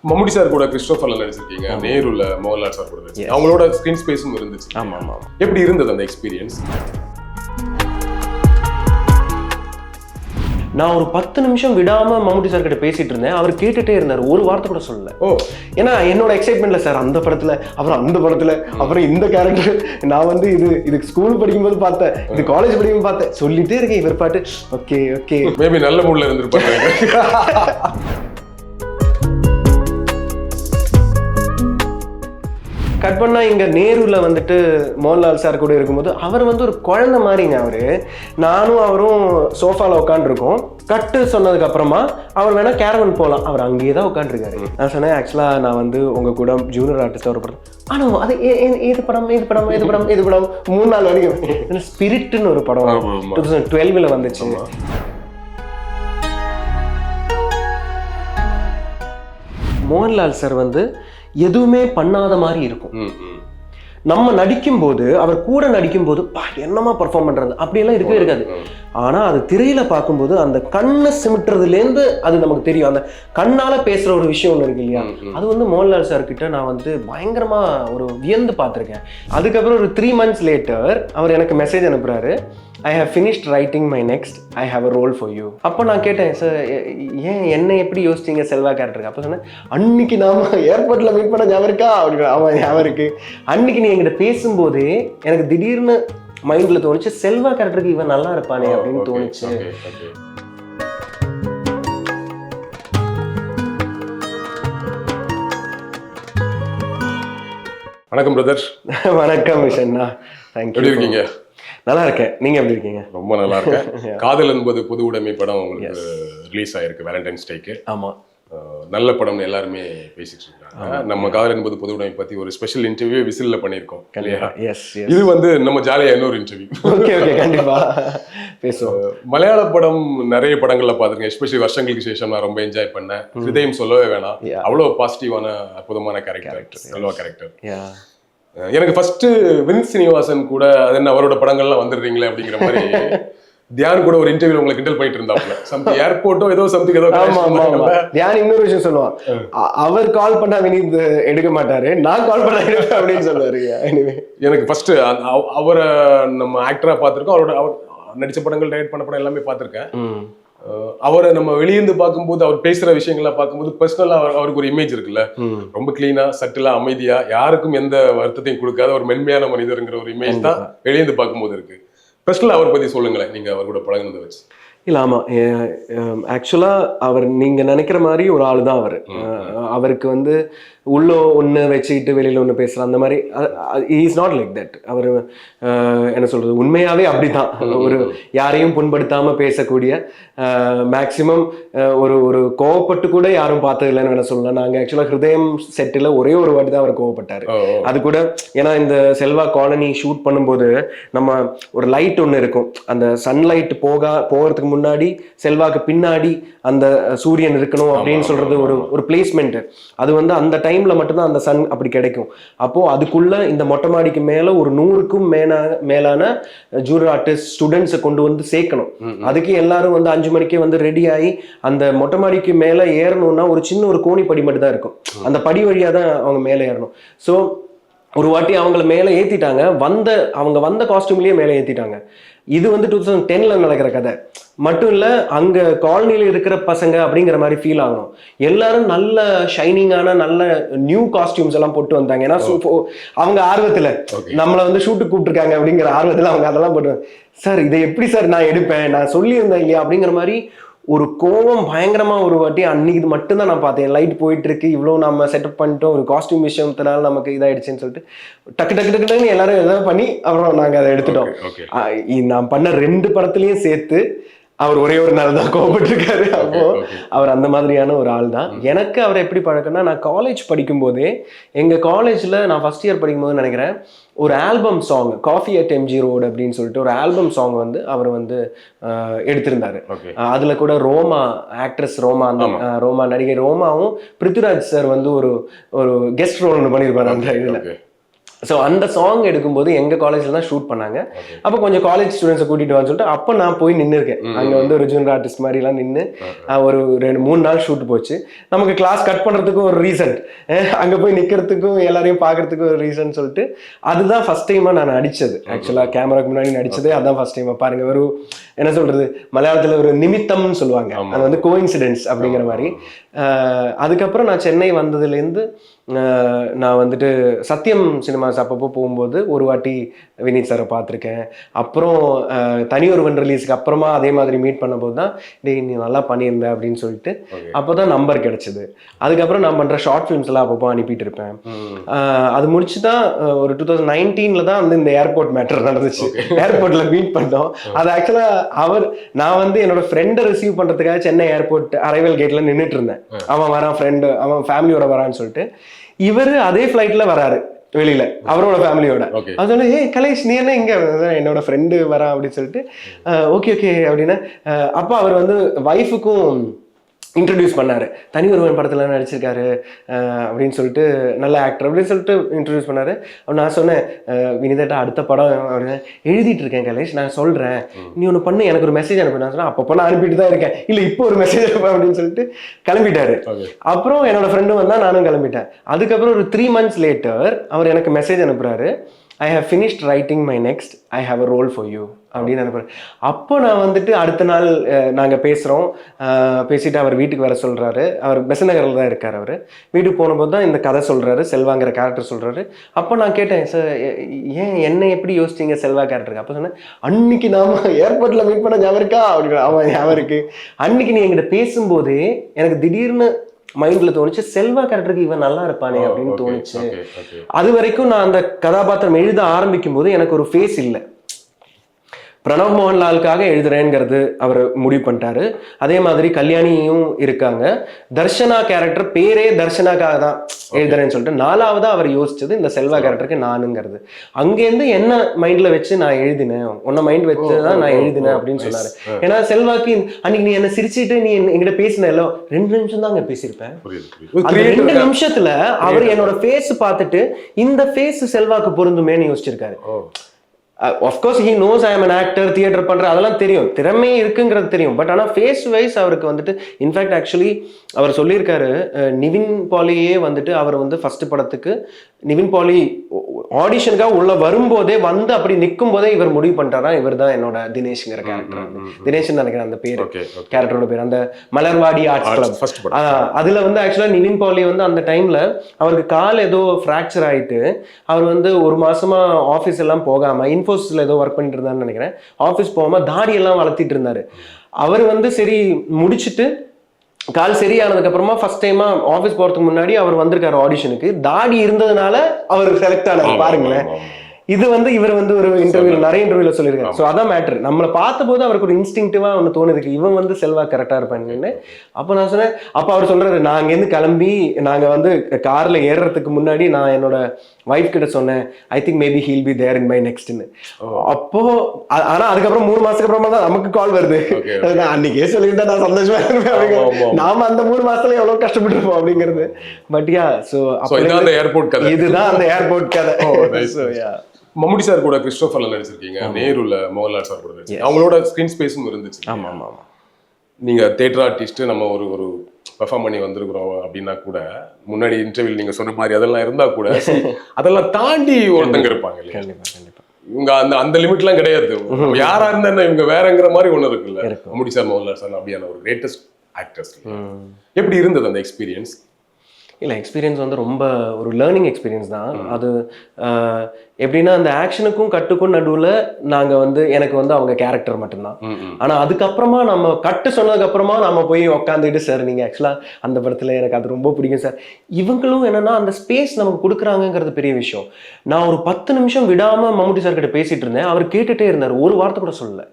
மம்முட்டி sir கூட கிறிஸ்டோபர்ல நடிச்சிருக்கீங்க, நேருல Mohanlal sir கூட நடிச்சிருக்கீங்க. அவங்களோட ஸ்கிரீன் ஸ்பேஸும் இருந்துச்சு. ஆமா ஆமா. எப்படி இருந்தது அந்த எக்ஸ்பீரியன்ஸ்? நான் ஒரு 10 நிமிஷம் விடாம மம்முட்டி சார் கிட்ட பேசிட்டு இருந்தேன். அவர் கேட்டுட்டே இருந்தார், ஒரு வார்த்தை கூட சொல்லல. ஏன்னா என்னோட எக்ஸைட்மெண்ட்ல சார் அந்த படத்துல, அப்புறம் அந்த படத்துல, அப்புறம் இந்த கேரக்டர், நான் வந்து இது ஸ்கூல் படிக்கும்போது பார்த்தேன், இது காலேஜ் படிக்கும்போது பார்த்தேன், சொல்லிட்டே இருக்கேன். இவர் பாட்டு ஓகே ஓகே, மேபி நல்ல மூட்ல இருந்திருப்பாங்க. கட் பண்ணா இங்க நேருல வந்துட்டு மோகன்லால் சார் கூட இருக்கும்போது அவர் வந்து ஒரு குழந்தை மாதிரிங்க. அவரு நானும் அவரும் சோஃபால உட்காந்துருக்கோம். கட்டு சொன்னதுக்கு அப்புறமா அவர் வேணா கேரவன் போகலாம், அவர் அங்கேயே தான் உட்காந்துருக்காரு. நான் சொன்னேன், ஆக்சுவலா நான் வந்து உங்க கூட ஜூனியர் ஆர்டிஸ்டா ஒரு படம். ஆனா அது இது படம் 3 நாள் வரைக்கும். ஸ்பிரிட்னு ஒரு படம் 2012 வந்துச்சு. மோகன்லால் சார் வந்து எதுவுமே பண்ணாத மாதிரி இருக்கும். நம்ம நடிக்கும்போது, அவர் கூட நடிக்கும்போது என்னமா பெர்ஃபார்ம் பண்றது அப்படியெல்லாம் இருக்கவே இருக்காது. ஆனா அது திரையில பார்க்கும்போது அந்த கண்ணை சிமிட்டுறதுலேருந்து அது நமக்கு தெரியும். அந்த கண்ணால பேசுற ஒரு விஷயம் ஒன்று இருக்கு இல்லையா, அது வந்து மோகன்லால் சார் கிட்ட நான் வந்து பயங்கரமா ஒரு வியந்து பார்த்துருக்கேன். அதுக்கப்புறம் ஒரு 3 months லேட்டர் அவர் எனக்கு மெசேஜ் அனுப்புறாரு, I have finished writing my next, I have a role for you. அப்போ நான் கேட்டேன், சார் ஏன் என்ன எப்படி யோசிச்சிங்க செல்வா கேரக்டருக்கு? அப்போ சொன்னேன், அன்னைக்கு நாம ஏர்போர்ட்ல மீட் பண்ண ஞாபகம் இருக்கா அப்படின்னு. அவன் ஞாபகம் இருக்கு. அன்னைக்கு நீ என்கிட்ட பேசும்போது எனக்கு திடீர்னு மைண்ட்ல தோணுச்சு, செல்வா கேரக்டருக்கு இவன் நல்லா இருப்பானே அப்படின்னு தோணுச்சு. வணக்கம் பிரதர். வணக்கம் விஷண்ணா. தேங்க்யூ. எப்படி இருக்கீங்க? நல்லா இருக்கேன், நீங்க எப்படி இருக்கீங்க? ரொம்ப நல்லா இருக்கேன். காதல் என்பது பொது உடைமை படம் உங்களுக்கு ரிலீஸ் ஆயிருக்கு வேலண்டைன்ஸ் டேக்கு. ஆமா, நல்ல படம்னு எல்லாருமே பேசிட்டு இருக்காங்க. நம்ம காதல் என்பது பொது உடைமை பத்தி ஒரு ஸ்பெஷல் இன்டர்வியூ விசில்ல பண்ணியிருக்கோம். இது வந்து நம்ம ஜாலியா இன்னொரு இன்டர்வியூ. ஓகே ஓகே, கண்டிப்பா பேசுவோம். மலையாள படம் நிறைய படங்கள்ல பாத்துருக்கேன். எஸ்பெஷலி வருஷங்களுக்கு சேஷம் நான் ரொம்ப என்ஜாய் பண்ணேன். ஹிருதயம் சொல்லவே வேணாம், அவ்வளவு பாசிட்டிவான அற்புதமான கேரக்டர், செல்வா கேரக்டர். எனக்கு ஃபர்ஸ்ட் வின் சீனிவாசன் கூட அது என்ன அவரோட படங்கள்லாம் வந்துடுறீங்களே அப்படிங்கிற மாதிரி தியான் கூட ஒரு இன்டர்வியூல உங்களை கிண்டல் பண்ணிட்டு இருந்தாப்ல. சம்திங் ஏர்போர்ட்டோ ஏதோ சம்திங் ஏதோ. தியான் இன்னொரு விஷயம் சொல்லுவான், அவர் கால் பண்ணா வினீத் எடுக்க மாட்டாரு, நான் கால் பண்ணா எடுப்பேன் அப்படின்னு சொல்லுவாரு. எனக்கு ஃபர்ஸ்ட் அவரை நம்ம ஆக்டரா பார்த்திருக்கோம், அவர் நடிச்ச படங்கள், டைரக்ட் பண்ண படம் எல்லாமே பார்த்திருக்கேன். அவரை நம்ம வெளியிருந்து பார்க்கும்போது, அவர் பேசுற விஷயங்களை பார்க்கும்போது பர்சனலா அவருக்கு ஒரு இமேஜ் இருக்குல்ல, ரொம்ப கிளீனா, சட்டிலா, அமைதியா, யாருக்கும் எந்த வருத்தத்தையும் கொடுக்காத ஒரு மென்மையான மனிதர்ங்கிற ஒரு இமேஜ் தான் வெளியிருந்து பார்க்கும்போது இருக்கு. பர்சனலா அவர் பத்தி சொல்லுங்களேன், நீங்க அவர் கூட பழகுனதை வச்சு. இல்ல, ஆமா, ஆக்சுவலா அவர் நீங்க நினைக்கிற மாதிரி ஒரு ஆள் தான் அவர். அவருக்கு வந்து உள்ள ஒன்று வச்சுக்கிட்டு வெளியில ஒன்று பேசுற அந்த மாதிரி இஸ் நாட் லைக் தட். அவர் என்ன சொல்றது, உண்மையாவே அப்படிதான். ஒரு யாரையும் புண்படுத்தாம பேசக்கூடிய, மேக்சிமம் ஒரு கோவப்பட்டு கூட யாரும் பார்த்தது இல்லைன்னு வேணா சொல்லலாம். நாங்க ஆக்சுவலா ஹிருதயம் செட்டில் ஒரே ஒரு வாட்டி தான் அவர் கோவப்பட்டாரு. அது கூட ஏன்னா இந்த செல்வா காலனி ஷூட் பண்ணும்போது நம்ம ஒரு லைட் ஒன்று இருக்கும், அந்த சன்லைட் போகிறதுக்கு முன்னாடி செல்வாக்கு பின்னாடி அந்த சூரியன் இருக்கணும் அப்படின்னு சொல்றது ஒரு பிளேஸ்மெண்ட். அது வந்து அந்த டைம்ல மட்டும்தான் அந்த சன் அப்படி கிடைக்கும். அப்போ அதுக்குள்ள இந்த மொட்டை மாடிக்கு மேல ஒரு 100க்கும் மேலான ஜூனியர் ஆர்டிஸ்ட் ஸ்டூடெண்ட்ஸை கொண்டு வந்து சேர்க்கணும். அதுக்கு எல்லாரும் வந்து 5 மணிக்கே வந்து ரெடி ஆகி அந்த மொட்டை மாடிக்கு மேல ஏறணும்னா ஒரு சின்ன ஒரு கோணி படி மட்டும் தான் இருக்கும். அந்த படி வழியா தான் அவங்க மேலே ஏறணும். ஸோ ஒரு வாட்டி அவங்கள மேலே ஏற்றிட்டாங்க, அவங்க வந்த காஸ்டியூம்லேயே மேலே ஏற்றிட்டாங்க. இது வந்து 2010ல நடக்கிற கதை மட்டும் இல்லை, அங்கே காலனியில் இருக்கிற பசங்க அப்படிங்கிற மாதிரி ஃபீல் ஆகணும். எல்லாரும் நல்ல ஷைனிங்கான நல்ல நியூ காஸ்டியூம்ஸ் எல்லாம் போட்டு வந்தாங்க. ஏன்னா அவங்க ஆர்வத்தில் நம்மளை வந்து ஷூட்டுக்கு கூப்பிட்டுருக்காங்க அப்படிங்கிற ஆர்வத்தில் அவங்க அதெல்லாம் போட்டு, சார் இதை எப்படி சார் நான் எடுப்பேன், நான் சொல்லியிருந்தேன் இல்லையா அப்படிங்கிற மாதிரி ஒரு கோவம் பயங்கரமா ஒரு வாட்டி அன்னைக்கு மட்டும்தான் நான் பார்த்தேன். லைட் போயிட்டு இருக்கு, இவ்வளவு நம்ம செட்டப் பண்ணிட்டோம், ஒரு காஸ்டியூம் விஷயத்தினால நமக்கு இதாயிடுச்சுன்னு சொல்லிட்டு டக்கு டக்கு டக்குன்னு எல்லாரும் எதாவது பண்ணி அப்புறம் நாங்க அதை எடுத்துட்டோம். நான் பண்ண 2 படத்துலயும் சேர்த்து அவர் ஒரே ஒரு நாள் தான் கோவப்பட்டிருக்காரு. அப்போ அவர் அந்த மாதிரியான ஒரு ஆள் தான். எனக்கு அவர் எப்படி பழக்கம்னா, நான் காலேஜ் படிக்கும் போதே எங்க காலேஜ்ல நான் ஃபர்ஸ்ட் இயர் படிக்கும் போது நினைக்கிறேன், ஒரு album song coffee at MG road அப்படின்னு சொல்லிட்டு ஒரு ஆல்பம் சாங் வந்து அவர் வந்து எடுத்திருந்தாரு. அதுல கூட ரோமா ஆக்ட்ரஸ் ரோமா நடிகை ரோமாவும் பிருத்விராஜ் சார் வந்து ஒரு கெஸ்ட் ரோல் ஒன்று பண்ணியிருப்பாரு அந்த இதுல. ஸோ அந்த சாங் எடுக்கும்போது எங்க காலேஜ்ல தான் ஷூட் பண்ணாங்க. அப்போ கொஞ்சம் காலேஜ் ஸ்டூடெண்ட்ஸை கூட்டிட்டு வான்னு சொல்லிட்டு அப்போ நான் போய் நின்று இருக்கேன். அங்க வந்து ஒரு ஜூனியர் ஆர்டிஸ்ட் மாதிரி எல்லாம் நின்று ஒரு 2-3 நாள் ஷூட் போச்சு. நமக்கு கிளாஸ் கட் பண்றதுக்கும் ஒரு ரீசன், அங்க போய் நிக்கிறதுக்கும் எல்லாரையும் பாக்குறதுக்கும் ஒரு ரீசன் சொல்லிட்டு அதுதான் ஃபர்ஸ்ட் டைமா நான் நடிச்சது. ஆக்சுவலா கேமராக்கு முன்னாடி நடிச்சதே அதான் ஃபர்ஸ்ட் டைமா. பாருங்க, ஒரு என்ன சொல்றது, மலையாளத்துல ஒரு நிமித்தம்னு சொல்லுவாங்க, அது வந்து கோஇன்சிடென்ஸ் அப்படிங்கிற மாதிரி. அதுக்கப்புறம் நான் சென்னை வந்ததுலேருந்து நான் வந்துட்டு சத்யம் சினிமாஸ் அப்பப்போ போகும்போது ஒரு வாட்டி வினீத் சாரை பார்த்துருக்கேன். அப்புறம் தனியொருவன் ரிலீஸ்க்கு அப்புறமா அதே மாதிரி மீட் பண்ணும்போது தான் டேய் நீ நல்லா பண்ணியிருந்த அப்படின்னு சொல்லிட்டு அப்போ தான் நம்பர் கிடைச்சிது. அதுக்கப்புறம் நான் பண்ணுற ஷார்ட் ஃபிலிம்ஸ் எல்லாம் அப்பப்போ அனுப்பிட்டு இருப்பேன். அது முடிச்சு தான் ஒரு 2019 தான் வந்து இந்த ஏர்போர்ட் மேட்டர் நடந்துச்சு. ஏர்போர்ட்ல மீட் பண்ணோம். அது ஆக்சுவலாக நான் வந்து என்னோட ஃப்ரெண்டை ரிசீவ் பண்ணுறதுக்காக சென்னை ஏர்போர்ட் அரைவல் கேட்ல நின்றுட்டு இருந்தேன். அவன் வரான், ஃப்ரெண்டு அவன் ஃபேமிலியோட வரான்னு சொல்லிட்டு இவரு அதே ஃபிளைட்ல வராரு வெளியில அவரோட ஃபேமிலியோட. அதனால கலேஷ் நீ என்ன இங்க, என்னோட ஃப்ரெண்டு வரான் அப்படின்னு சொல்லிட்டு ஓகே ஓகே அப்படின்னு. அப்போ அவர் வந்து வைஃபுக்கும் இன்ட்ரடியூஸ் பண்ணாரு. தனியொருவன் படத்துல நடிச்சிருக்காரு அப்படின்னு சொல்லிட்டு, நல்ல ஆக்டர் அப்படின்னு சொல்லிட்டு இன்ட்ரடியூஸ் பண்ணாரு. நான் சொன்னேன் வினிதா அடுத்த படம் அப்படின்னு எழுதிட்டு இருக்கேன் கலேஷ், நான் சொல்றேன் நீ ஒன்று பண்ணு, எனக்கு ஒரு மெசேஜ் அனுப்பி. நான் சொன்னேன் அப்பப்போ நான் அனுப்பிட்டு தான் இருக்கேன், இல்லை இப்போ ஒரு மெசேஜ் அனுப்பேன் அப்படின்னு சொல்லிட்டு கிளம்பிட்டாரு. அப்புறம் என்னோட ஃப்ரெண்டும் வந்தா, நானும் கிளம்பிட்டேன். அதுக்கப்புறம் ஒரு 3 months லேட்டர் அவர் எனக்கு மெசேஜ் அனுப்புறாரு, I have finished writing my next, I have a role for you அப்படின்னு அனுப்புறேன். அப்போ நான் வந்துட்டு அடுத்த நாள் நாங்கள் பேசுகிறோம். பேசிட்டு அவர் வீட்டுக்கு வர சொல்கிறாரு. அவர் பெசநகரில் தான் இருக்கார். அவர் வீட்டுக்கு போனபோது தான் இந்த கதை சொல்கிறாரு, செல்வாங்கிற கேரக்டர் சொல்கிறாரு. அப்போ நான் கேட்டேன், சார் ஏன் என்ன எப்படி யோசிச்சிங்க செல்வா கேரக்டருக்கு? அப்போ சொன்னேன் அன்னைக்கு நாம ஏர்போர்ட்டில் மீட் பண்ண ஞாபகம் இருக்கா அப்படின்னு. ஆமாம் ஞாபகம் இருக்கு. அன்னைக்கு நீ என்கிட்ட பேசும்போதே எனக்கு திடீர்னு மைண்ட்ல தோணுச்சு, செல்வா கேரக்டருக்கு இவன் நல்லா இருப்பானே அப்படின்னு தோணுச்சு. அது வரைக்கும் நான் அந்த கதாபாத்திரம் எழுத ஆரம்பிக்கும் போது எனக்கு ஒரு ஃபேஸ் இல்லை. பிரணவ் மோகன்லாலுக்காக எழுதுறேங்கிறது அவர் முடிவு பண்ணிட்டாரு. அதே மாதிரி கல்யாணியும் இருக்காங்க. தர்ஷனா கேரக்டர் பேரே தர்ஷனாக்காக தான் எழுதுறேன்னு சொல்லிட்டு 4ஆவதா அவர் யோசிச்சது இந்த செல்வா கேரக்டருக்கு நானுங்கிறது. அங்கேருந்து என்ன மைண்ட்ல வச்சு நான் எழுதினேன், உன்ன மைண்ட் வச்சுதான் நான் எழுதினேன் அப்படின்னு சொன்னாரு. ஏன்னா செல்வாக்கு அன்னைக்கு நீ என்ன சிரிச்சுட்டு நீ என்கிட்ட பேசின 2 நிமிஷம் தான் அங்க பேசியிருப்பேன். அந்த 2 நிமிஷத்துல அவர் என்னோட ஃபேஸ் பார்த்துட்டு இந்த ஃபேஸ் செல்வாக்கு பொருந்துமேன்னு யோசிச்சிருக்காரு. Of course he knows I am an actor, theatre பண்ற அதெல்லாம் தெரியும், திறமை இருக்குங்கிறது தெரியும். பட் ஆனால் ஃபேஸ் வைஸ் அவருக்கு வந்துட்டு இன்ஃபேக்ட் ஆக்சுவலி அவர் சொல்லியிருக்காரு, நிவின் பாலியே வந்துட்டு அவர் வந்து ஃபர்ஸ்ட் படத்துக்கு நிவின் பாலி ஆடிஷனுக்காக உள்ள வரும்போதே வந்து அப்படி நிற்கும் போதே இவர் முடிவு பண்ணிட்டாரா இவர் தான் என்னோட தினேஷ்ங்கிற கேரக்டர். தினேஷ் நினைக்கிறேன் அந்த பேர், கேரக்டரோட பேர். அந்த மலர்வாடி ஆர்ட்ஸ் கிளப் அதுல வந்து ஆக்சுவலா நிவின் பாலி வந்து அந்த டைம்ல அவருக்கு கால் ஏதோ ஃப்ராக்சர் ஆயிட்டு அவர் வந்து 1 மாசமா ஆஃபீஸ் எல்லாம் போகாம இன்ஃபோசிஸ்ல ஏதோ ஒர்க் பண்ணிட்டு இருந்தாருன்னு நினைக்கிறேன். ஆஃபீஸ் போகாம தாடி எல்லாம் வளர்த்திட்டு இருந்தாரு. அவர் வந்து சரி முடிச்சுட்டு கால் சரியானதுக்கு அப்புறமா ஃபர்ஸ்ட் டைமா ஆஃபீஸ் போறதுக்கு முன்னாடி அவர் வந்திருக்காரு ஆடிஷனுக்கு. தாடி இருந்ததுனால அவர் செலக்ட் ஆனார். பாருங்களேன், இது வந்து இவர் வந்து ஒரு இன்டர்வியூல நிறைய இன்டர்வியூல சொல்லியிருக்காரு. ஸோ அதான் மேட்ரு. நம்மளை பார்த்த போது அவருக்கு ஒரு இன்ஸ்டிங்டிவா ஒன்று தோணுதுக்கு, இவன் வந்து செல்வா கரெக்டா இருப்பான்னு. அப்போ நான் சொன்னேன், அப்போ அவர் சொல்றாரு, நான் அங்கேருந்து கிளம்பி நாங்க வந்து கார்ல ஏறுறதுக்கு முன்னாடி நான் என்னோட வைஃப் கிட்ட சொன்னேன், I think maybe he'll be there in my நெக்ஸ்ட்னு. அப்போ ஆனா அதுக்கப்புறம் 3 மாசத்துக்கு அப்புறமா தான் நமக்கு கால் வருது. அன்னைக்கே சொல்லியிருந்தா நான் சந்தோஷமா இருப்பேன் அப்படிங்கிற, நாம அந்த 3 மாசத்துல எவ்வளவு கஷ்டப்பட்டுருப்போம் அப்படிங்கிறது. பட் யா, ஸோ இதுதான் அந்த ஏர்போர்ட் கதை. மம்முட்டி சார் கூட கிறிஸ்டோபர்ல நடிச்சிருக்கீங்க, நேருல மோகன்லால் சார் கூட நடிச்சிருக்கீங்க. அவங்களோட ஸ்கிரீன் ஸ்பேஸும் இருந்துச்சு. ஆமா ஆமா ஆமா. நீங்க தியேட்டர் ஆர்டிஸ்ட், நம்ம ஒரு பெர்ஃபார்ம் பண்ணி வந்திருக்கிறோம் அப்படின்னா கூட, முன்னாடி இன்டர்வியூ நீங்க சொன்ன மாதிரி அதெல்லாம் இருந்தா கூட அதெல்லாம் தாண்டி ஒருத்தங்க இருப்பாங்க இல்லையா? கண்டிப்பா. இவங்க அந்த லிமிட்லாம் கிடையாது. யாரா இருந்தா இவங்க வேறங்கிற மாதிரி ஒண்ணு இருக்குல்ல. மம்முட்டி சார், மோகன்லால் சார் அப்படியான ஒரு கிரேட்டஸ்ட் ஆக்டர்ஸ். எப்படி இருந்தது அந்த எக்ஸ்பீரியன்ஸ்? இல்லை, எக்ஸ்பீரியன்ஸ் வந்து ரொம்ப ஒரு லேர்னிங் எக்ஸ்பீரியன்ஸ் தான் அது. எப்படின்னா அந்த ஆக்ஷனுக்கும் கட்டுக்கும் நடுவில் நாங்கள் வந்து எனக்கு வந்து அவங்க கேரக்டர் மட்டும்தான். ஆனால் அதுக்கப்புறமா நம்ம கட்டு சொன்னதுக்கு அப்புறமா நம்ம போய் உக்காந்துட்டு, சார் நீங்கள் ஆக்சுவலாக அந்த படத்தில் எனக்கு அது ரொம்ப பிடிக்கும் சார், இவங்களும் என்னன்னா அந்த ஸ்பேஸ் நமக்கு கொடுக்குறாங்கிறது பெரிய விஷயம். நான் ஒரு 10 நிமிஷம் விடாமல் மம்முட்டி சார் கிட்ட பேசிட்டு இருந்தேன். அவர் கேட்டுட்டே இருந்தார், ஒரு வார்த்தை கூட சொல்லல.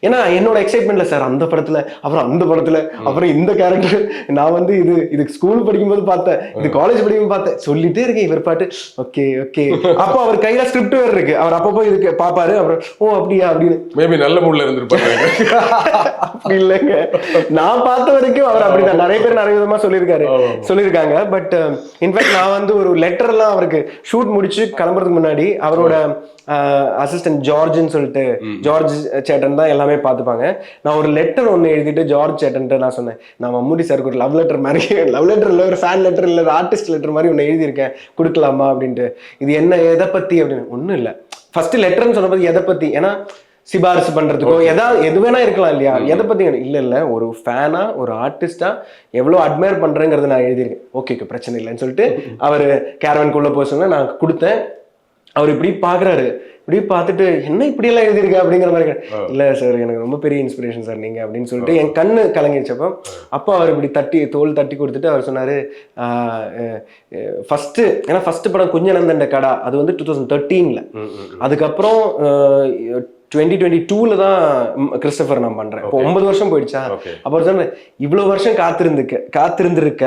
ஏன்னா என்னோட எக்ஸைட்மெண்ட்ல சார் அந்த படத்தில், அப்புறம் அந்த படத்தில், அப்புறம் இந்த கேரக்டர், நான் வந்து இது ஸ்கூல் படிக்கும்போது பார்த்தேன், இது காலேஜ் படிக்கும்போது பார்த்தேன், சொல்லிட்டே இருக்கேன் இவர் பாட்டு. Okay okay. அப்போ அவர் கையில கையில ஸ்கிரிப்ட் வேற இருக்கு. அவர் அப்பப்போ இதுக்கு பாப்பாரு, அப்புறம் ஓ அப்படியா அப்படின்னு. மேபி நல்ல மூட்ல இருந்திருப்பாரு. அப்படி இல்லைங்க, நான் பார்த்த வரைக்கும் அவர் அப்படிதான். நிறைய பேர் நிறைய விதமா சொல்லியிருக்காங்க. பட் இன்ஃபேக்ட் நான் வந்து ஒரு லெட்டர் எல்லாம் அவருக்கு ஷூட் முடிச்சு கிளம்புறதுக்கு முன்னாடி அவரோட அசிஸ்டன்ட் ஜார்ஜ்னு சொல்லிட்டு, ஜார்ஜ் சேட்டன் தான் எல்லாமே பார்த்துப்பாங்க. நான் ஒரு லெட்டர் ஒன்று எழுதிட்டு ஜார்ஜ் சேட்டன்ட்டு நான் சொன்னேன், நான் மம்முட்டி சாருக்கு ஒரு லவ் லெட்டர் மாதிரி, லவ் லெட்டர் இல்லை, ஒரு ஃபேன் லெட்டர் இல்லை, ஒரு ஆர்டிஸ்ட் லெட்டர் மாதிரி ஒன்று எழுதியிருக்கேன், கொடுக்கலாமா அப்படின்ட்டு. இது என்ன, எதை பற்றி அப்படின்னு. ஒன்றும் இல்லை, ஃபர்ஸ்ட் லெட்டர்னு சொன்னபோது எதை பற்றி, ஏன்னா சிபாரிசு பண்றதுக்கோ எது வேணா இருக்கலாம் இல்லையா, எதை பத்தி இல்ல ஒரு ஃபேனா, ஒரு ஆர்டிஸ்டா எவ்வளவு அட்மையர் பண்றேங்கிறத நான் எழுதியிருக்கேன். ஓகே பிரச்சனை இல்லைன்னு சொல்லிட்டு அவர் கேரவனுக்குள்ள போய் சொன்னா நான் கொடுத்தேன். அவர் இப்படி பாக்குறாரு, இப்படி பார்த்துட்டு என்ன இப்படி எல்லாம் எழுதியிருக்க அப்படிங்கிற மாதிரி. இல்ல சார், எனக்கு ரொம்ப பெரிய இன்ஸ்பிரேஷன் சார் நீங்க அப்படின்னு சொல்லிட்டு என் கண்ணு கலங்கிச்சப்போ, அப்போ அவர் இப்படி தோல் தட்டி கொடுத்துட்டு அவர் சொன்னாரு, ஃபர்ஸ்ட், ஏன்னா ஃபர்ஸ்ட் படம் குஞ்சனந்தண்ட கடா அது வந்து 2013. அதுக்கப்புறம் 2022 தான் கிறிஸ்டபர் நான் பண்றேன். இப்போ 9 வருஷம் போயிடுச்சா. அப்போ சொன்ன, இவ்வளவு வருஷம் காத்திருந்திருக்க,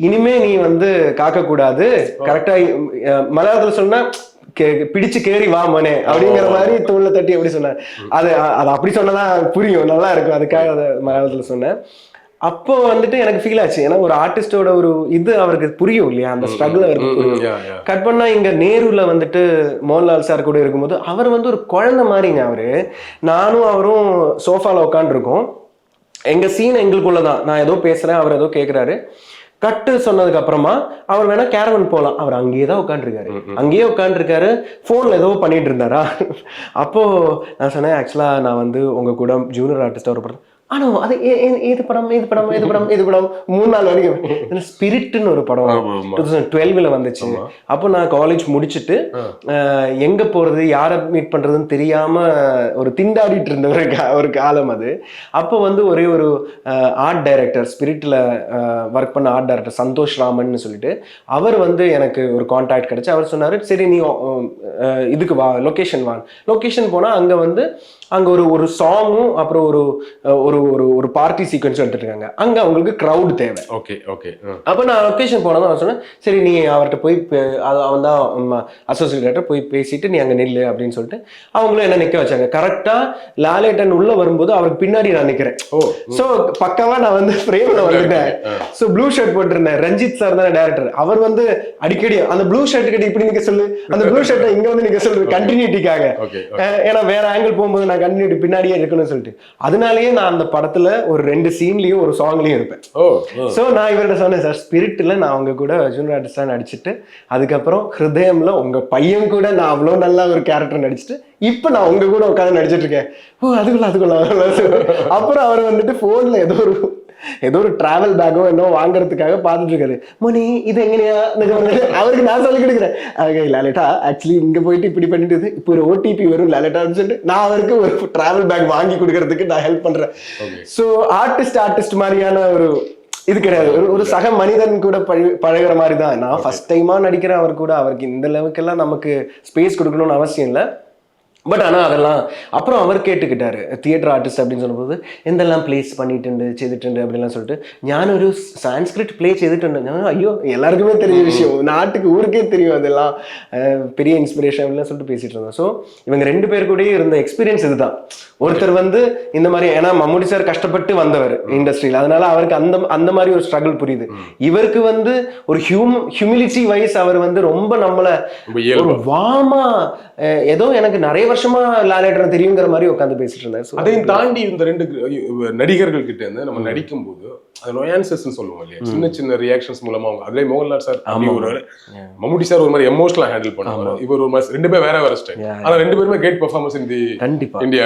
இனிமே நீ வந்து காக்க கூடாது, கரெக்டா மலையாளத்துல சொன்னா பிடிச்சு கேறி வா மனே அப்படிங்கிற மாதிரி தோல்ல தட்டி எப்படி சொன்ன, அது அப்படி சொன்னதான் புரியும், நல்லா இருக்கும், அதுக்காக அதை மலையாளத்துல சொன்னேன். அப்போ வந்துட்டு எனக்கு ஃபீல் ஆச்சு, ஏன்னா ஒரு ஆர்டிஸ்டோட ஒரு இது அவருக்கு புரியும் இல்லையா, அந்த ஸ்ட்ரகிள் அவருக்கு புரியும். கட் பண்ணா இங்க நேருல வந்துட்டு மோகன்லால் சார் கூட இருக்கும்போது அவர் வந்து ஒரு குழந்தை மாதிரிங்க. அவரு, நானும் அவரும் சோஃபால உட்காந்துருக்கோம், எங்க சீன் எங்களுக்குள்ளதான், நான் ஏதோ பேசுறேன், அவர் ஏதோ கேட்கிறாரு. கட்டு சொன்னதுக்கு அப்புறமா அவர் வேணா கேரவன் போலாம், அவர் அங்கேயே தான் உட்காந்துருக்காரு, போன்ல ஏதோ பண்ணிட்டு இருந்தாரா. அப்போ நான் சொன்னேன், ஆக்சுவலா நான் வந்து உங்க கூட ஜூனியர் ஆர்டிஸ்டா ஒரு படம், ஆனா அது இது படம் 3 நாள் வரைக்கும். ஸ்பிரிட்னு ஒரு படம் 2012 வந்துச்சு. அப்போ நான் காலேஜ் முடிச்சுட்டு எங்க போறது, யாரை மீட் பண்றதுன்னு தெரியாம ஒரு திண்டாடிட்டு இருந்த ஒரு காலம் அது. அப்போ வந்து ஒரே ஒரு ஆர்ட் டைரக்டர், ஸ்பிரிட்ல ஒர்க் பண்ண ஆர்ட் டைரக்டர் சந்தோஷ் ராமன் சொல்லிட்டு, அவர் வந்து எனக்கு ஒரு கான்டாக்ட் கிடைச்சு. அவர் சொன்னாரு, சரி நீ இதுக்கு வா, லொகேஷன் போனா அங்க ஒரு சாங்கும் அப்புறம் ஒரு பார்ட்டி சீக்வன்ஸும் எடுத்துட்டு இருக்காங்க. அங்க அவங்களுக்கு கிரவுட் தேவை. அப்ப நான் லொகேஷன் போனதான் அவர் சொன்னேன், சரி நீ அவர்கிட்ட போய், அவன் தான் அசோசியேட்டர், போய் பேசிட்டு நீ அங்க நில்லு அப்படின்னு சொல்லிட்டு அவங்களும் என்ன நிக்க வச்சாங்க. கரெக்டா லாலேட்டன் உள்ள வரும்போது அவருக்கு பின்னாடி நான் நிக்கிறேன். சோ பக்காவா நான் வந்து ஃப்ரேம்ல வந்துட்டேன். சோ ப்ளூ ஷர்ட் போட்டிருந்தேன், ரஞ்சித் சார் தான் டைரக்டர். அவர் வந்து அடிக்கடி அந்த ப்ளூ ஷர்ட் கிட்ட இப்படி நிக்க சொல்லு, அந்த ப்ளூ ஷர்ட்டை இங்க வந்து நிக்க சொல்லு, கண்டினியூட்டிக்காக. ஏன்னா வேற ஆங்கிள் போகும்போது நான் கண்டினியூட்டி பின்னாடியே இருக்கணும்னு சொல்லிட்டு, அதனாலேயே நான் அந்த படத்துல ஒரு 2 சீன்லயும் ஒரு சாங்லயும் இருப்பேன். சோ நான் இவர்கிட்ட சொன்னேன், சார் ஸ்பிரிட்ல நான் அவங்க கூட ஜூனியர் ஆர்டிஸ்டா நடிச்சுட்டு, அதுக்கப்புறம் ஹிருதயம்ல உங்க பையன் கூட நான் அவ்வளவு நல்லா ஒரு கேரக்டர் நடிச்சுட்டு, இப்ப நான் உங்க கூட உட்காந்து நடிச்சிட்டு இருக்கேன். அதுக்குள்ள அப்புறம் அவர் வந்துட்டு போன்ல ஏதோ ஒரு டிராவல் பேக்கோ என்ன வாங்குறதுக்காக பார்த்துட்டு இருக்காரு. மணி இது எங்கனையா, அவருக்கு நான் சொல்லி கொடுக்குறேன், லேட்டா ஆக்சுவலி இங்க போயிட்டு இப்படி பண்ணிட்டு இப்போ ஒரு OTP வரும் லேட்டான்னு சொல்லிட்டு நான் அவருக்கு ஒரு டிராவல் பேக் வாங்கி கொடுக்கறதுக்கு நான் ஹெல்ப் பண்றேன். ஸோ ஆர்டிஸ்ட் மாதிரியான ஒரு இது கிடையாது, ஒரு சக மனிதன் கூட பழகிற மாதிரி தான். நான் ஃபர்ஸ்ட் டைமா நடிக்கிறேன் அவர் கூட, அவருக்கு இந்த லெவலுக்கெல்லாம் நமக்கு ஸ்பேஸ் கொடுக்கணும்னு அவசியம் இல்லை. பட் ஆனால் அதெல்லாம் அப்புறம் அவர் கேட்டுக்கிட்டாரு, தியேட்டர் ஆர்டிஸ்ட் அப்படின்னு சொல்லும்போது എന്തെല്ലാം പ്ലേസ് ചെയ്തിട്ടുണ്ട് அப்படிலாம் சொல்லிட்டு, ഞാനൊരു சான்ஸ்கிரிட் பிளே செய்துட்டு, ஐயோ எல்லாருக்குமே தெரிஞ்ச விஷயம், நாட்டுக்கு ஊருக்கே தெரியும், அதெல்லாம் பெரிய இன்ஸ்பிரேஷன் அப்படிலாம் சொல்லிட்டு பேசிட்டு இருந்தோம். ஸோ இவங்க 2 பேர் கூட இருந்த எக்ஸ்பீரியன்ஸ் இதுதான். ஒருத்தர் வந்து இந்த மாதிரி, ஏன்னா மம்முட்டி சார் கஷ்டப்பட்டு வந்தவர் இண்டஸ்ட்ரியில், அதனால அவருக்கு அந்த மாதிரி ஒரு ஸ்ட்ரகிள் புரியுது. இவருக்கு வந்து ஒரு ஹியூமிலிட்டி வைஸ் அவர் வந்து ரொம்ப நம்மளை ஒரு வாமா ஏதோ எனக்கு நிறைய வருஷமா லாலேட்டர் தெரியுங்கிற மாதிரி உட்காந்து பேசிட்டு இருந்தாரு. அதையும் தாண்டி இந்த 2 நடிகர்கள் கிட்ட இருந்து நம்ம நடிக்கும் போது அது நொயான்சஸ் சொல்லுவோம் இல்லையா, சின்ன ரியாக்ஷன்ஸ் மூலமா அவங்க, அதுல மோகன்லால் சார் மம்முட்டி சார் ஒரு மாதிரி எமோஷனலா ஹேண்டில் பண்ணுவாங்க, இவர் ஒரு மாதிரி 2 பேர் வேற ஸ்டைல், ஆனா 2 பேருமே great performance in the India.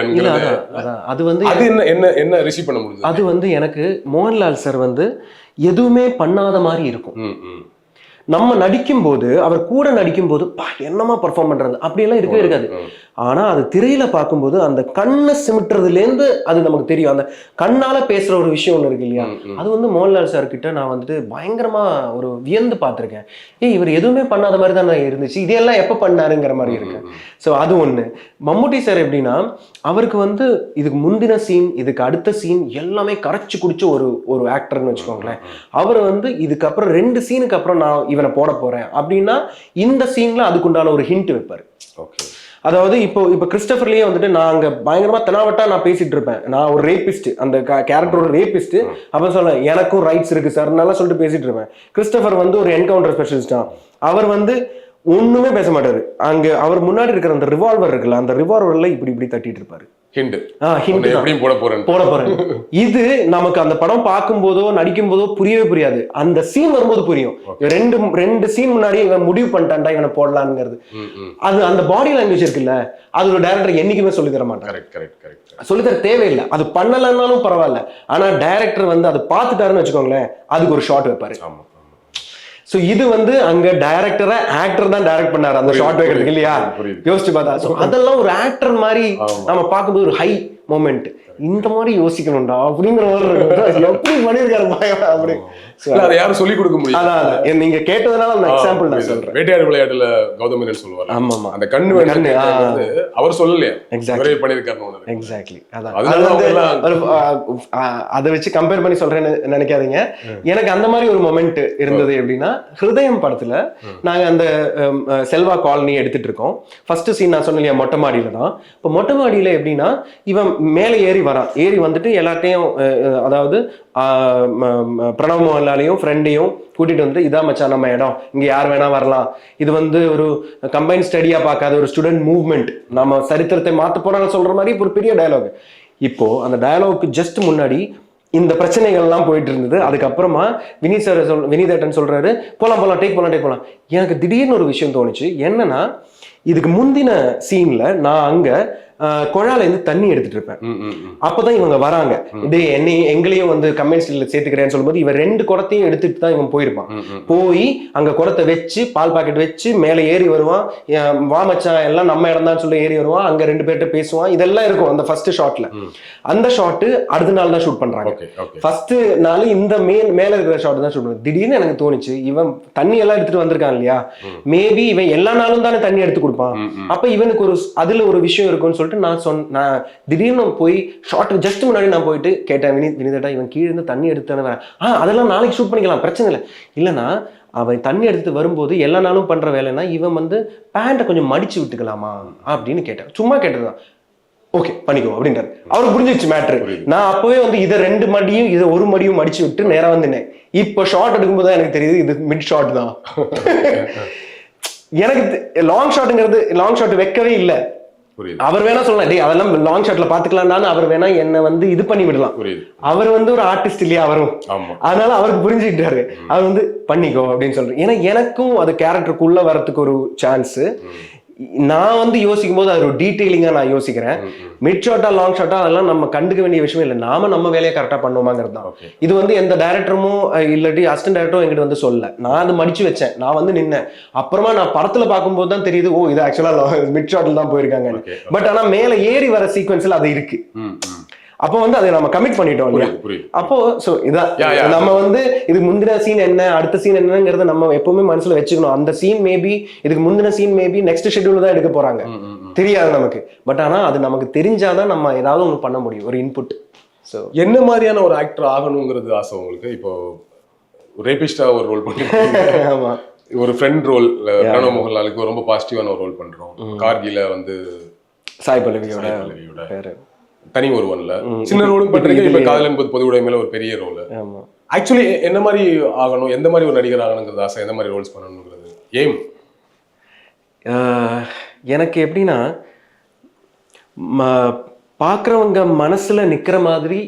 அது வந்து என்ன ரிசீவ் பண்ண முடியுது, அது வந்து எனக்கு மோகன்லால் சார் வந்து எதுவுமே பண்ணாத மாதிரி இருக்கும். நம்ம நடிக்கும் போது, அவர் கூட நடிக்கும் போது என்னமா பெர்ஃபார்ம் பண்றது அப்படியெல்லாம் இருக்கவே இருக்காது. ஆனா அது திரையில பார்க்கும்போது அந்த கண்ணை சிமிட்டுறதுல இருந்து அது நமக்கு தெரியும். அந்த கண்ணால பேசுற ஒரு விஷயம் ஒண்ணு இருக்கு இல்லையா, அது வந்து மோகன்லால் சார் கிட்ட நான் வந்துட்டு பயங்கரமா ஒரு வியந்து பார்த்திருக்கேன். இவர் எதுவுமே பண்ணாத மாதிரி தான் இருந்துச்சு, இதெல்லாம் எப்ப பண்ணாருங்கிற மாதிரி இருக்கு. ஸோ அது ஒண்ணு. மம்முட்டி சார் எப்படின்னா, அவருக்கு வந்து இதுக்கு முந்தின சீன், இதுக்கு அடுத்த சீன் எல்லாமே கரைச்சு குடிச்ச ஒரு ஆக்டர்னு வச்சுக்கோங்களேன். அவர் வந்து இதுக்கப்புறம் 2 சீனுக்கு அப்புறம் நான் இவனை போட போறேன் அப்படின்னா இந்த சீன்ல அதுக்குண்டான ஒரு ஹிண்ட் வைப்பாரு. ஓகே. அதாவது இப்போ கிறிஸ்டபர்லயே வந்துட்டு நான் அங்க பயங்கரமா தெனாவட்டா நான் பேசிட்டு இருப்பேன், நான் ஒரு ரேபிஸ்ட், அந்த கேரக்டரோட ரேபிஸ்ட், அப்ப சொல்ல எனக்கும் ரைட்ஸ் இருக்கு சார் நல்லா சொல்லிட்டு பேசிட்டு இருப்பேன். கிறிஸ்டபர் வந்து ஒரு என்கவுண்டர் ஸ்பெஷலிஸ்டா, அவர் வந்து ஒண்ணுமே பேச மாட்டாரு. அங்க அவர் முன்னாடி இருக்கிற அந்த ரிவால்வர் இருக்குல்ல, அந்த ரிவால்வர்ல இப்படி தட்டிட்டு இருப்பாரு. போட போறேன். இது நமக்கு அந்த படம் பார்க்கும் போதோ நடிக்கும் போதோ புரியவே புரியாது, அந்த சீன் வரும்போது புரியும். ரெண்டு சீன் முன்னாடி இவன் முடிவு பண்ணிட்டான்டா இவனை போடலாம்ங்கிறது. அது அந்த பாடி லாங்குவேஜ் இருக்குல்ல, அது ஒரு டைரக்டர் என்னைக்குமே சொல்லி தர மாட்டாங்க, சொல்லித்தர தேவையில்லை. அது பண்ணலன்னாலும் பரவாயில்ல, ஆனா டைரக்டர் வந்து அதை பார்த்துட்டாருன்னு வச்சுக்கோங்களேன், அதுக்கு ஒரு ஷாட் வைப்பாரு. சோ இது வந்து அங்க டைரக்டரா ஆக்டர் தான் டைரக்ட் பண்ணாரு அந்த ஷாட் வைக்கிறதுக்கு இல்லையா, யோசிச்சு பார்த்தா. அதெல்லாம் ஒரு ஆக்டர் மாதிரி நம்ம பார்க்கும்போது ஒரு ஹை மொமெண்ட். இந்த மாதிரி யோசிக்கணும்டா அப்படிங்கிற மாதிரி எப்படி பண்ணிருக்காரு அப்படி. அதை யாரும் சொல்லி கொடுக்க முடியும். அதான் நீங்க கேட்டதுனால அந்த எக்ஸாம்பிள் நான் சொல்றேன். வேட்டையாடு விளையாட்டுல கௌதம் மேனன் சொல்லுவாரு, ஆமா அந்த கண்ணு அவர் சொல்லலையா, எக்ஸாக்ட்லி பண்ணிருக்காரு. எக்ஸாக்ட்லி அதான் அதை வச்சு கம்பேர் பண்ணி சொல்றேன்னு நினைக்காதீங்க. எனக்கு அந்த மாதிரி ஒரு மொமெண்ட் இருந்தது எப்படின்னா, ஹிருதயம் படத்துல நாங்க அந்த செல்வா காலனி எடுத்துட்டு இருக்கோம். ஃபர்ஸ்ட் சீன் நான் சொன்னேன் மொட்டை மாடியில தான். இப்போ மொட்டை மாடியில எப்படின்னா, இவன் மேலே ஏறி வந்துட்டு எல்லாத்தையும், அதாவது பிரணவ் மோகன்லாலையும் ஃப்ரெண்டையும் கூட்டிட்டு வந்து, இதான் மச்சான் நம்ம இடம், இங்க யார் வேணா வரலாம், இது வந்து ஒரு கம்பைன் ஸ்டடியா பார்க்காத ஒரு ஸ்டூடெண்ட் மூவ்மெண்ட், நம்ம சரித்திரத்தை மாத்த போறான்னு சொல்ற மாதிரி ஒரு பெரிய டயலாக். இப்போ அந்த டயலாக்கு ஜஸ்ட் முன்னாடி இந்த பிரச்சனைகள்லாம் போயிட்டு இருந்தது. அதுக்கப்புறமா வினீதேட்டன் சொல்றாரு போலாம் டேக் போலாம். எனக்கு திடீர்னு ஒரு விஷயம் தோணுச்சு. என்னன்னா, இதுக்கு முந்தின சீன்ல நான் அங்க குழால இருந்து தண்ணி எடுத்துட்டு இருப்பேன். அப்பதான் இவங்க வராங்க, எங்களையும் வந்து கம்பெனிஸ்ல சேர்த்துக்கிறேன்னு சொல்லும்போது இவன் 2 குடத்தையும் எடுத்துட்டு தான் இவன் போயிருப்பான். போய் அங்க குடத்தை வச்சு பால் பாக்கெட் வச்சு மேல ஏறி வருவான், வா மச்சான் எல்லாம் நம்ம இடம் தான் சொல்லி ஏறி வருவான். அங்க 2 பேர்கிட்ட பேசுவான். இதெல்லாம் இருக்கும் அந்த ஃபர்ஸ்ட் ஷாட்ல. அந்த ஷாட் அடுத்த நாள் தான் ஷூட் பண்றாங்க. ஃபர்ஸ்ட் நாள் இந்த மேல இருக்கிற ஷாட் தான் ஷூட் பண்ணுவாங்க. திடீர்னு எனக்கு தோணுச்சு, இவன் தண்ணி எல்லாம் எடுத்துட்டு வந்திருக்கான் இல்லையா, மேபி இவன் எல்லா நாளும் தானே தண்ணி எடுத்து கொடுப்பான், அப்ப இவனுக்கு ஒரு அதுல ஒரு விஷயம் இருக்கும்னு சொல்லிட்டு நான் திடீர்னு போய் ஷார்ட் ஜஸ்ட் முன்னாடி நான் போயிட்டு கேட்டேன், வினிதேட்டா இவன் கீழே இருந்து தண்ணி எடுத்து அதெல்லாம் நாளைக்கு ஷூட் பண்ணிக்கலாம், பிரச்சனை இல்லை. இல்லைன்னா அவன் தண்ணி எடுத்துட்டு வரும்போது எல்லா நாளும் பண்ற வேலைன்னா இவன் வந்து பேண்ட்டை கொஞ்சம் மடிச்சு விட்டுக்கலாமா அப்படின்னு கேட்டேன். சும்மா கேட்டதுதான். ஓகே பண்ணிக்கோ அப்படின்றாரு. அவருக்கு புரிஞ்சிச்சு மேட்ரு. நான் அப்பவே வந்து இதை 2 மடியும் இதை 1 மடியும் மடிச்சு விட்டு நேரா வந்துனேன். இப்போ ஷார்ட் எடுக்கும்போது தான் எனக்கு தெரியுது இது மிட் ஷாட் தான். எனக்கு லாங் ஷாட் வைக்கவே இல்லை. அவர் வேணா சொல்லலாம், டே அதெல்லாம் லாங் ஷாட்ல பாத்துக்கலாம், அவர் வேணா என்ன வந்து இது பண்ணி விடலாம். அவர் வந்து ஒரு ஆர்டிஸ்ட் இல்லையா அவரும், அதனால அவருக்கு புரிஞ்சுக்கிட்டாரு. அவர் வந்து பண்ணிக்கோ அப்படின்னு சொல்றேன். ஏன்னா எனக்கும் அது கேரக்டருக்குள்ள வரதுக்கு ஒரு சான்ஸ். நான் வந்து யோசிக்கும் போது அது ஒரு டீட்டெயிலிங்கா நான் யோசிக்கிறேன். மிட் ஷாட்டா லாங் ஷாட்டா அதெல்லாம் நம்ம கண்டுக்க வேண்டிய விஷயம் இல்லை, நாம நம்ம வேலையை கரெக்டா பண்ணுவோமாங்கிறது தான். இது வந்து எந்த டைரக்டரும் இல்லாட்டி அசிஸ்டன்ட் டைரக்டரும் எங்கிட்ட வந்து சொல்ல, நான் அதை மடிச்சு வச்சேன், நான் வந்து நின்னேன். அப்புறமா நான் படத்துல பார்க்கும்போது தான் தெரியுது, ஓ இது ஆக்சுவலா மிட் ஷாட்ல தான் போயிருக்காங்க. பட் ஆனா மேல ஏறி வர சீக்வன்ஸ்ல அது இருக்கு. அப்போ வந்து அதை நம்ம கமிட் பண்ணிட்டோம் இல்லையா. அப்போ சோ இதான் நம்ம வந்து இது முந்தின சீன் என்ன அடுத்த சீன் என்னங்கிறத நம்ம எப்பவுமே மனசுல வச்சுக்கணும். அந்த சீன் மேபி இதுக்கு முந்தின சீன் மேபி நெக்ஸ்ட் ஷெட்யூல் தான் எடுக்க போறாங்க, தெரியாது நமக்கு. பட் ஆனா அது நமக்கு தெரிஞ்சாதான் நம்ம ஏதாவது ஒன்று பண்ண முடியும், ஒரு இன்புட். ஸோ என்ன மாதிரியான ஒரு ஆக்டர் ஆகணுங்கிறது ஆசை உங்களுக்கு? இப்போ ரேபிஸ்டா ஒரு ரோல் பண்ணிருக்கீங்க, ஆமா, ஒரு ஃப்ரெண்ட் ரோல் பிரணவ் மோகன்லாலுக்கு ரொம்ப பாசிட்டிவான ஒரு ரோல் பண்றோம். கார்கில வந்து சாய் பல்லவியோட பேரு தனி ஒருவன்ல சின்ன ரோலும் பண்றீங்க. இப்ப காதல் என்பது பொது உடைமையில ஒரு பெரிய ரோல். ஆக்சுவலி என்ன மாதிரி ஆகணும், எந்த மாதிரி ஒரு நடிகர் ஆகணுங்கிறது ஆசை, எந்த மாதிரி ரோல்ஸ் பண்ணணுங்கிறது எய்ம்? எனக்கு எப்படின்னா, பார்க்குறவங்க மனசுல நிக்கிற மாதிரி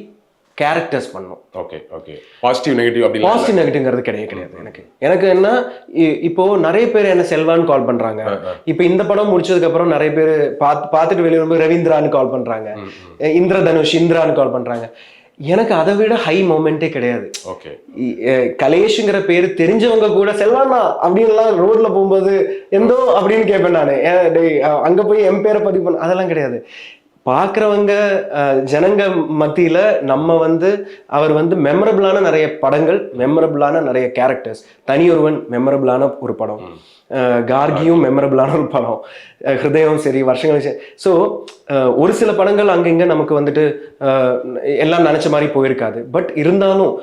கேரக்டர்ஸ் பண்ணும். Okay okay. பாசிட்டிவ் நெகட்டிவ் அப்படி பாசிட்டிவ் நெகட்டிவ்ங்கிறது கிடையாது எனக்கு என்ன, இப்போ நிறைய பேர் என்ன செல்வான்னு கால் பண்றாங்க. இப்போ இந்த படம் முடிச்சதுக்கு அப்புறம் நிறைய பேர் பார்த்துட்டு வெளியே வரும்போது ரவீந்திரான்னு கால் பண்றாங்க, இந்திரான்னு கால் பண்றாங்க. எனக்கு அதை விட ஹை மொமெண்டே கிடையாது. கலேஷுங்கிற பேரு தெரிஞ்சவங்க கூட செல்வானா அப்படின்லாம் ரோட்ல போகும்போது எந்தோ அப்படின்னு கேட்பேன் நானு. அங்க போய் என் பேரை பதிவு பண்ண அதெல்லாம் கிடையாது. பார்க்குறவங்க ஜனங்க மத்தியில் நம்ம வந்து அவர் வந்து மெமரபிளான நிறைய படங்கள், மெமரபிளான நிறைய கேரக்டர்ஸ். தனியொருவன் மெமரபிளான ஒரு படம், கார்கியும் மெமரபிளான ஒரு படம், ஹிருதயம் சரி, வருஷங்கள் சரி. ஸோ ஒரு சில படங்கள் அங்கங்க நமக்கு வந்துட்டு எல்லாம் நினச்ச மாதிரி போயிருக்காது. பட் இருந்தாலும்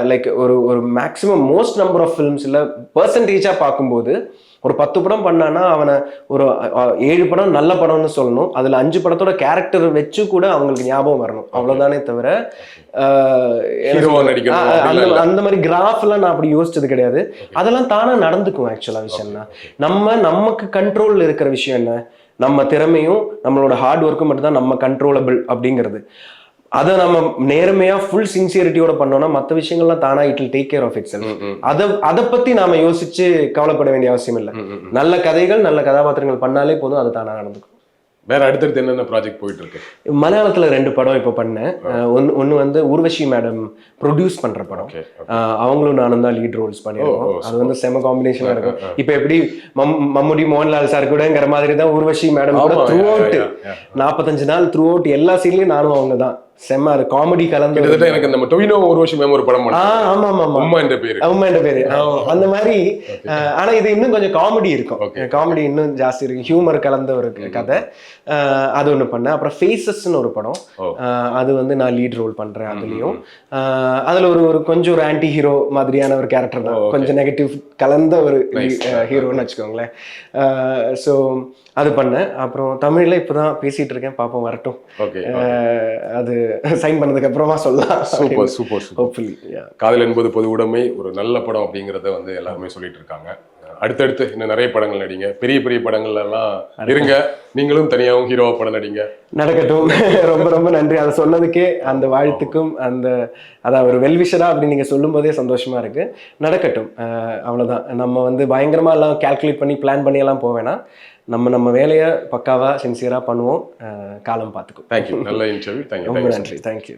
லைக் ஒரு ஒரு மேக்ஸிமம் மோஸ்ட் நம்பர் ஆஃப் ஃபிலிம்ஸில் பர்சன்டேஜாக பார்க்கும்போது ஒரு 10 படம் பண்ணானா அவனை ஒரு 7 படம் நல்ல படம்னு சொல்லணும். அதில் 5 படத்தோட கேரக்டர் வச்சு கூட அவங்களுக்கு ஞாபகம் வரணும், அவ்வளோதானே தவிர அந்த மாதிரி கிராஃப்லாம் நான் அப்படி யோசிச்சது கிடையாது. அதெல்லாம் தானே நடந்துக்கும். ஆக்சுவலாக விஷயம்னா நமக்கு கண்ட்ரோலில் இருக்கிற விஷயம் என்ன, நம்ம திறமையும் நம்மளோட ஹார்ட் ஒர்க்கும் மட்டும்தான் நம்ம கண்ட்ரோலபிள் அப்படிங்கிறது. அதை நம்ம நேர்மையா ஃபுல் சின்சியரிட்டியோட பண்ணோம்னா மற்ற விஷயங்கள்லாம் தானா it will take care of itself. அதை பத்தி நாம யோசிச்சு கவலைப்பட வேண்டிய அவசியம் இல்லை. நல்ல கதைகள் நல்ல கதாபாத்திரங்கள் பண்ணாலே போதும், அது தானா நடந்துக்கும். வேற அடுத்தடுத்து என்னென்ன ப்ராஜெக்ட் போயிட்டு இருக்கு? மலையாளத்துல 2 படம் இப்போ பண்ணேன். ஒன்னு வந்து ஊர்வஷி மேடம் ப்ரொடியூஸ் பண்ற படம். அவங்களும் நானும் தான் லீட் ரோல்ஸ் பண்ணிருக்கோம். அது வந்து செம காம்பினேஷனா இருக்கும். இப்போ எப்படி மம்முடி மோகன்லால் சார் கூடங்கிற மாதிரி தான் ஊர்வஷி மேடம் கூட த்ரூ அவுட் 45 நாள் த்ரூ அவுட் எல்லா சீன்லயும் நானும் அவங்க தான். செம்ம காமெடி கலந்து. எனக்கு நம்ம டொவினோ ஊர்வஷி மேம் ஒரு படம் அம்மா என்ற பேரு அந்த மாதிரி. ஆனா இது இன்னும் கொஞ்சம் காமெடி இருக்கும், காமெடி இன்னும் ஜாஸ்தி இருக்கு, ஹியூமர் கலந்த ஒரு கதை. அது ஒண்ணு பண்ணேன். அப்புறம் ஃபேசஸ்ன்னு ஒரு படம், அது வந்து நான் லீட் ரோல் பண்றேன். அதுலயும் அதுல ஒரு கொஞ்சம் ஒரு ஆன்டி ஹீரோ மாதிரியான ஒரு கேரக்டர் தான், கொஞ்சம் நெகட்டிவ் கலந்த ஒரு ஹீரோன்னு வச்சுக்கோங்களேன். ஸோ அது பண்ணேன். அப்புறம் தமிழ்ல இப்பதான் பேசிட்டு இருக்கேன், பாப்போம் வரட்டும். அது சைன் பண்ணதுக்கு அப்புறமா சொல்லலாம். Super super hopefully. காதல் என்பது பொது உடைமை ஒரு நல்ல படம் அப்படிங்கறத வந்து எல்லாருமே சொல்லிட்டு இருக்காங்க. அடுத்தடுத்து இன்னும் நிறைய படங்கள் நடிங்க, பெரிய பெரிய படங்கள்ல எல்லாம் இருங்க, நீங்களும் தனியாகவும் ஹீரோவா படம் நடிங்க. நடக்கட்டும். ரொம்ப ரொம்ப நன்றி அதை சொன்னதுக்கே, அந்த வாழ்த்துக்கும். அதான் ஒரு வெல்விஷரா அப்படி நீங்க சொல்லும் போதே சந்தோஷமா இருக்கு. நடக்கட்டும், அவ்வளவுதான். நம்ம வந்து பயங்கரமா எல்லாம் கால்குலேட் பண்ணி பிளான் பண்ணி எல்லாம் போவேனா, நம்ம வேலையை பக்காவா சின்சியரா பண்ணுவோம். காலம் பார்த்துக்கும். தேங்க்யூ. நல்ல இன்டர்வியூ. தேங்க்யூ. ரொம்ப நன்றி. தேங்க்யூ.